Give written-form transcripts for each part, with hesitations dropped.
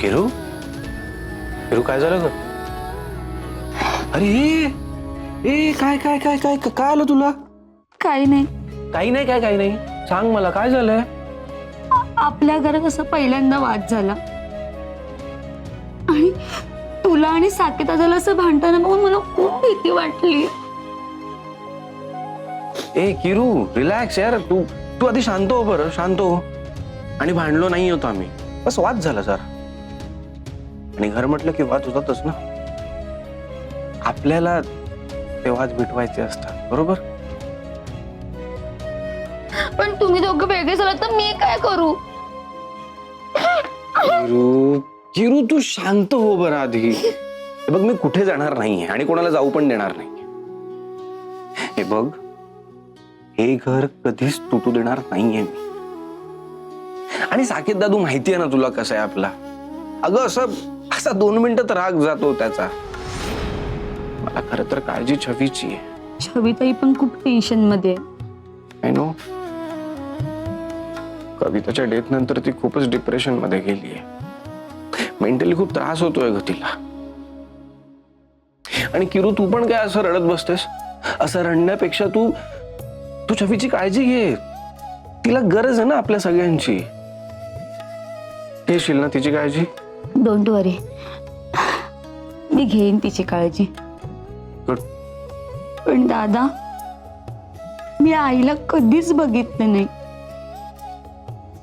किरू किरू काय झालं ग? अरे ए काय काय काय काय काय आलं तुला? काही नाही. काही नाही काय काही नाही सांग मला काय झालंय? आपल्या घरात असं पहिल्यांदा वाद झाला आणि तुला आणि साकेत दादाला असं भांडताना बघून मला खूप भीती वाटली. ए किरू रिलॅक्स यार, तू तू आधी शांत हो बरं, शांत हो. आणि भांडलो नाही होतो आम्ही, बस वाद झाला जरा. आणि घर म्हटलं की वाद होतातच ना, आपल्याला ते वाद मिटवायचे असतात, बरोबर? पण तुम्ही दोघं वेगळे झालात तर मी काय करू? किरू किरू तू शांत हो बरं आधी. हे बघ मी कुठे जाणार नाहीये आणि कोणाला जाऊ पण देणार नाही. हे बघ हे घर कधीच तुटू देणार नाहीये मी. आणि साकेत दादू माहितीये ना तुला कसं आहे आपला. अगं असा 2 मिनिटात राग जातो त्याचा. मला खरं तर काळजी छवीची आहे. छविताई पण खूप टेन्शन मध्ये. I know. कविताच्या डेथ नंतर ती खूपच डिप्रेशन मध्ये गेलीये. मेंटली खूप त्रास होतोय ग तिला. आणि किरू तू पण काय असं रडत बसतेस? असं रडण्यापेक्षा तू तू छवीची काळजी घे. तिला गरज आहे ना आपल्या सगळ्यांची. घेशील ना तिची काळजी? डोंट वरी, मी घेईन तिची काळजी. गुड. पण दादा, मी आईला कधीच बघितलं नाही.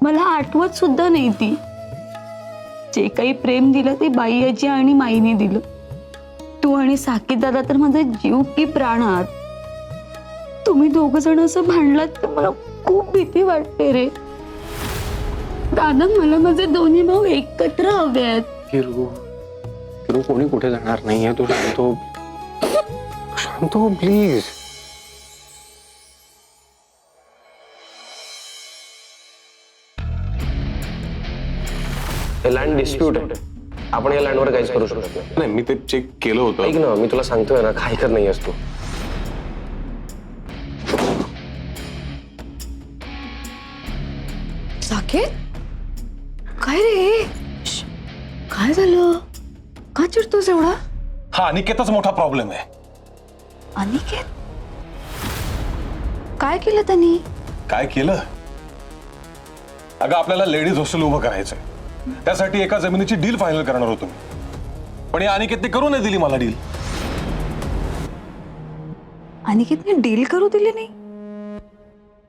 मला आठवत सुद्धा नाही ती. जे काही प्रेम दिलं ते बाई आजी आणि माईने दिलं. तू आणि साकेत दादा तर माझा जीव की प्राण आहात. तुम्ही दोघ जण असं भांडलात तर मला खूप भीती वाटते रे. दादा, मला माझे दोन्ही भाऊ एकत्र हवे आहेत. किरू किरू कोणी कुठे जाणार नाहीये. तू शांत हो, शांत हो प्लीज. हे लँड डिस्प्यूट आहे. आपण या लँडवर काहीच करू शकत नाही. नाही, मी ते चेक केलं होतं. ऐक ना, मी तुला सांगतोय ना, काय करत नाही असतो. साकेत, काय रे? काय झालं? का चिडतोस एवढा? हा अनिकेतच मोठा प्रॉब्लेम आहे. अनिकेत काय केलं त्यांनी? काय केलं? अगं आपल्याला लेडीज हॉस्टेल उभं करायचंय. त्यासाठी एका जमिनीची डील फायनल करणार होतो मी. पण या अनिकेतने करू नाही दिली मला डील. अनिकेतने डील करू दिली नाही?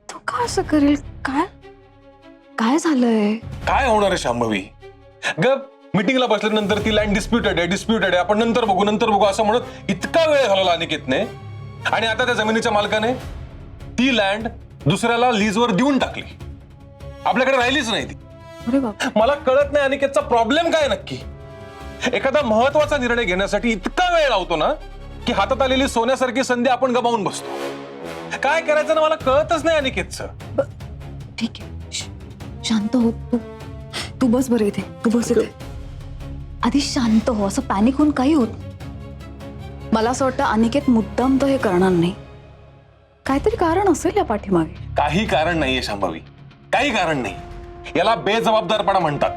तो का असं करेल? काय काय झालंय? काय होणार आहे शांभवी? ग मीटिंगला बसल्यानंतर ती लँड डिस्प्युटेड आहे, आपण नंतर बघू असं म्हणत इतका वेळ घालवला अनिकेतने. आणि आता त्या जमिनीच्या मालकाने ती लँड दुसऱ्याला लीजवर देऊन टाकली. आपल्याकडे राहिलीच नाही ती. अरे बाबा, मला कळत नाही अनिकेतचा प्रॉब्लेम काय नक्की. एखादा महत्वाचा निर्णय घेण्यासाठी इतका वेळ लावतो ना की हातात आलेली सोन्यासारखी संधी आपण गमावून बसतो. काय करायचं ना मला कळतच नाही अनिकेतचं. ठीक आहे, शांत हो. तू बस बरं इथे. तू बस इथे. आधी शांत हो. असं पॅनिक होऊन काही होत. मला असं वाटतं अनिकेत मुद्दाम तर हे करणार नाही. काहीतरी कारण असेल या पाठीमागे. काही कारण नाहीये शांभवी, काही कारण नाही. याला बेजबाबदारपणा म्हणतात.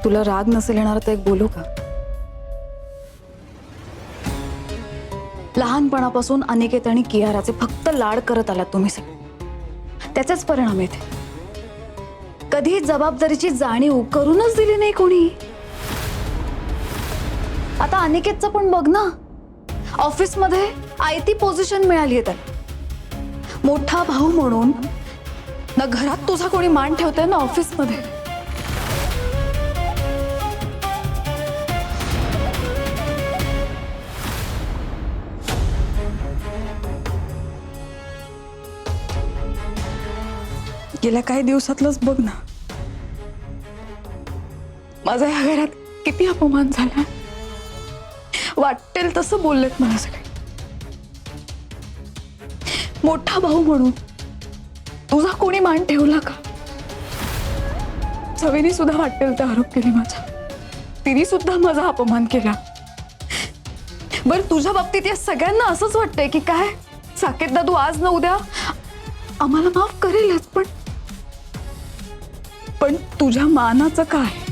तुला राग नसेल येणार तर एक बोलू का? लहानपणापासून अनिकेत आणि कियाराचे फक्त लाड करत आलात तुम्ही सगळे. त्याचाच परिणाम येते. कधी जबाबदारीची जाणीव करूनच दिली नाही कोणी. आता अनिकेतचं पण बघ ना, ऑफिसमध्ये आयती पोझिशन मिळाली आहे त्याला. मोठा भाऊ म्हणून ना घरात तुझा कोणी मान ठेवतंय ना ऑफिसमध्ये. गेल्या काही दिवसातलंच बघ ना, माझा या घरात किती अपमान झाला. वाटेल तसं बोललेत मला सगळे. मोठा भाऊ म्हणून तुझा कोणी मान ठेवला का? छवीने सुद्धा वाटेल ते आरोप केले माझा. तिने सुद्धा माझा अपमान केला. बर तुझ्या बाबतीत या सगळ्यांना असंच वाटतंय की काय साकेत दादू आज न उद्या आम्हाला माफ करेलच, पण तुझ्या मानाचं काय?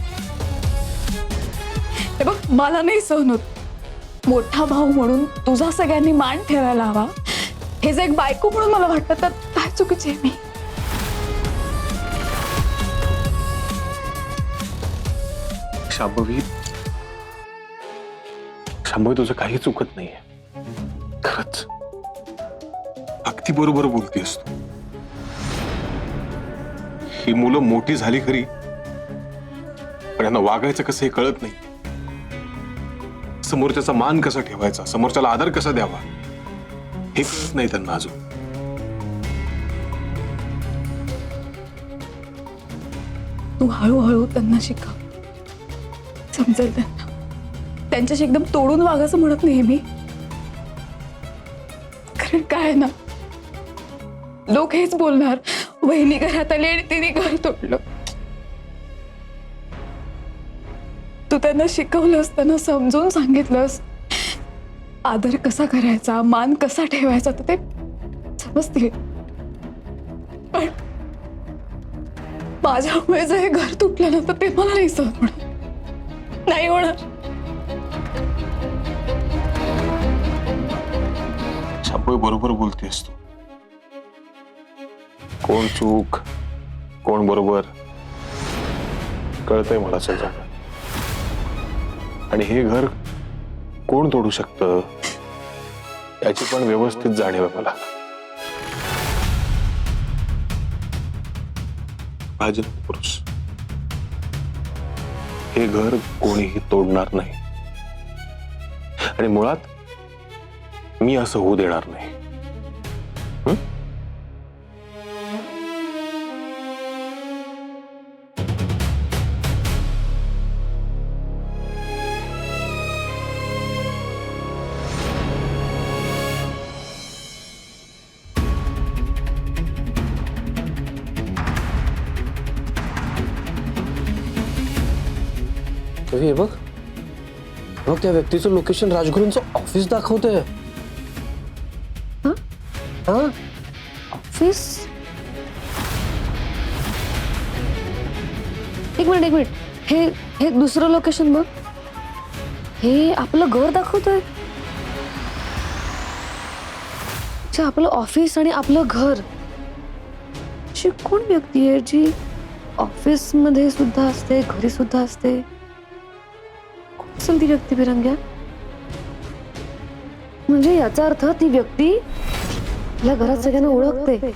हे बघ, मला नाही सहन होत. मोठा भाऊ म्हणून तुझा सगळ्यांनी मान ठेवायला हवा. हे जे एक बायको म्हणून मला वाटतं तर काय चुकीचे आहे मी? शांभवी, शांभवी तुझं काही चुकत नाहीये. खरंच अगदी बरोबर बोलतेस तू. ही मुलं मोठी झाली खरी, पण यांना वागायचं कसं हे कळत नाही. समोरच्याचा मान कसा ठेवायचा, समोरच्याला आदर कसा द्यावा हे कळत नाही त्यांना अजून. तू हळूहळू त्यांना शिकव, समजेल त्यांना. त्यांच्याशी एकदम तोडून वागायचं म्हणत नाही मी. कारण काय ना, लोक हेच बोलणार, वहिनी घरात आली आणि तिने घर तोडलं. तू त्यांना शिकवलंस, त्यांना समजून सांगितलंस आदर कसा करायचा, मान कसा ठेवायचा, तर ते समजतील. पण माझ्यामुळे जर हे घर तुटलं ना तर ते मला नाही सहन होणार. नाही होणार. शांभवी बरोबर बोलतेस तू. कोण चूक कोण बरोबर कळतंय मला सगळं. आणि हे घर कोण तोडू शकतं याची पण व्यवस्थित जाणीव आहे मला. भाजन पुरुष, हे घर कोणीही तोडणार नाही आणि मुळात मी असं होऊ देणार नाही. हे बघ, बघ त्या व्यक्तीचं लोकेशन राजगुरूंचं ऑफिस दाखवतंय. ऑफिस? एक मिनिट, हे दुसरं लोकेशन बघ. हे आपलं घर दाखवतंय. अच्छा, आपलं ऑफिस आणि आपलं घर. अशी कोण व्यक्ती आहे जी ऑफिस मध्ये सुद्धा असते, घरी सुद्धा असते? कोण असेल ती व्यक्ती बिरंग्या? म्हणजे याचा अर्थ ती व्यक्ती या घरात सगळ्यांना ओळखते.